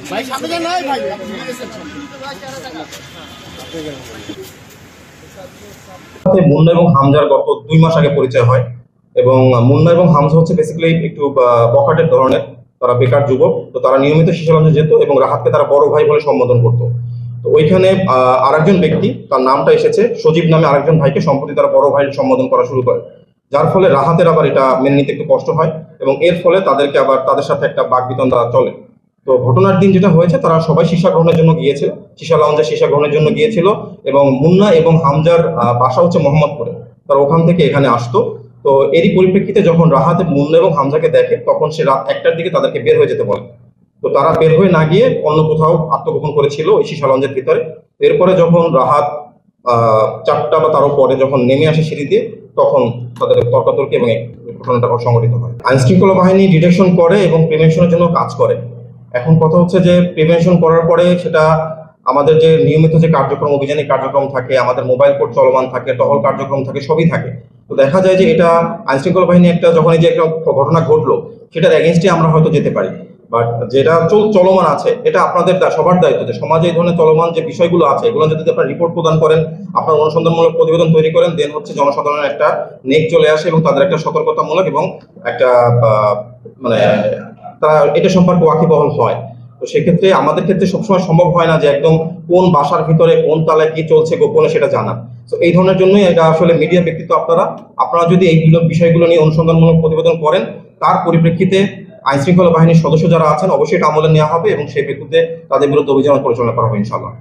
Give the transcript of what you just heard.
ভাই সামনে যান না ভাই। মুন্না এবং হামজার গত 2 মাস আগে পরিচয় হয় এবং মুন্না এবং হামজা হচ্ছে বেসিক্যালি একটু বখাটের ধরনের, তারা বেকার যুবক। তো তারা নিয়মিত শিশুলঞ্চে যেত এবং রাহাতকে তারা বড় ভাই বলে সম্বোধন করতো। তো ওইখানে আরেকজন ব্যক্তি, তার নামটা এসেছে সজীব নামে আরেকজন ভাইকে সম্প্রতি তারা বড় ভাই সম্বোধন করা শুরু করে, যার ফলে রাহাতের আবার এটা মেনে নিতে একটু কষ্ট হয় এবং এর ফলে তাদেরকে আবার তাদের সাথে একটা বাকবিতণ্ডা চলে। তো ঘটনার দিন যেটা হয়েছে, তারা সবাই সীসা গ্রহণের জন্য গিয়েছিল, সীসা লাউঞ্জে সীসা গ্রহণের জন্য গিয়েছিল এবং মুন্না এবং হামজার বাসা হচ্ছে মোহাম্মদপুরে, তারা ওখান থেকে এখানে আসতো। তো এরই পরিপ্রেক্ষিতে যখন রাহাত মুন্না এবং হামজাকে দেখে, তখন সে রাত 1টার দিকে তাদেরকে বের হয়ে যেতে বলে। তো তারা বের হয়ে না গিয়ে অন্য কোথাও আত্মগোপন করেছিল ওই সীসা লাউঞ্জের ভিতরে। এরপরে যখন রাহাত 4টা বা তারও পরে যখন নেমে আসে সিঁড়ি দিয়ে, তখন তাদের তর্কাতর্কি এবং এই ঘটনাটা সংঘটিত হয়। আইন শৃঙ্খলা বাহিনী ডিটেকশন করে এবং প্রিভেনশনের জন্য কাজ করে। এখন কথা হচ্ছে যে প্রিভেনশন করার পরে সেটা আমাদের যে নিয়মিত যে কার্যক্রম, অভিযানিক কার্যক্রম থাকে, আমাদের মোবাইল কোর্ট চলমান থাকে, টহল কার্যক্রম থাকে, সবই থাকে। তো দেখা যায় যে এটা আইন শৃঙ্খলা বাহিনী একটা যখন এই যে একটা ঘটনা ঘটলো, সেটার এগেনস্টে আমরা হয়তো যেতে পারি, বাট যেটা চলমান আছে এটা আপনাদের সবার দায়িত্ব যে সমাজে এই ধরনের চলমান যে বিষয়গুলো আছে এগুলো যদি আপনারা রিপোর্ট প্রদান করেন, আপনার অনুসন্ধানমূলক প্রতিবেদন তৈরি করেন, দেন হচ্ছে জনসাধারণের একটা নেক চলে আসে এবং তাদের একটা সতর্কতামূলক এবং একটা মানে তারা এটা সম্পর্কে ওয়াকিবহাল হয়। তো সেক্ষেত্রে আমাদের ক্ষেত্রে সবসময় সম্ভব হয় না যে একদম কোন বাসার ভিতরে কোন তালায় কি চলছে গোপনে সেটা জানা। তো এই ধরনের জন্যই এটা আসলে মিডিয়া ব্যক্তিত্ব আপনারা যদি এইগুলো বিষয়গুলো নিয়ে অনুসন্ধানমূলক প্রতিবেদন করেন, তার পরিপ্রেক্ষিতে আইন শৃঙ্খলা বাহিনীর সদস্য যারা আছেন অবশ্যই এটা আমলে নেওয়া হবে এবং সেই প্রেক্ষিতে তাদের বিরুদ্ধে অভিযান পরিচালনা করা হবে ইনশাআল্লাহ।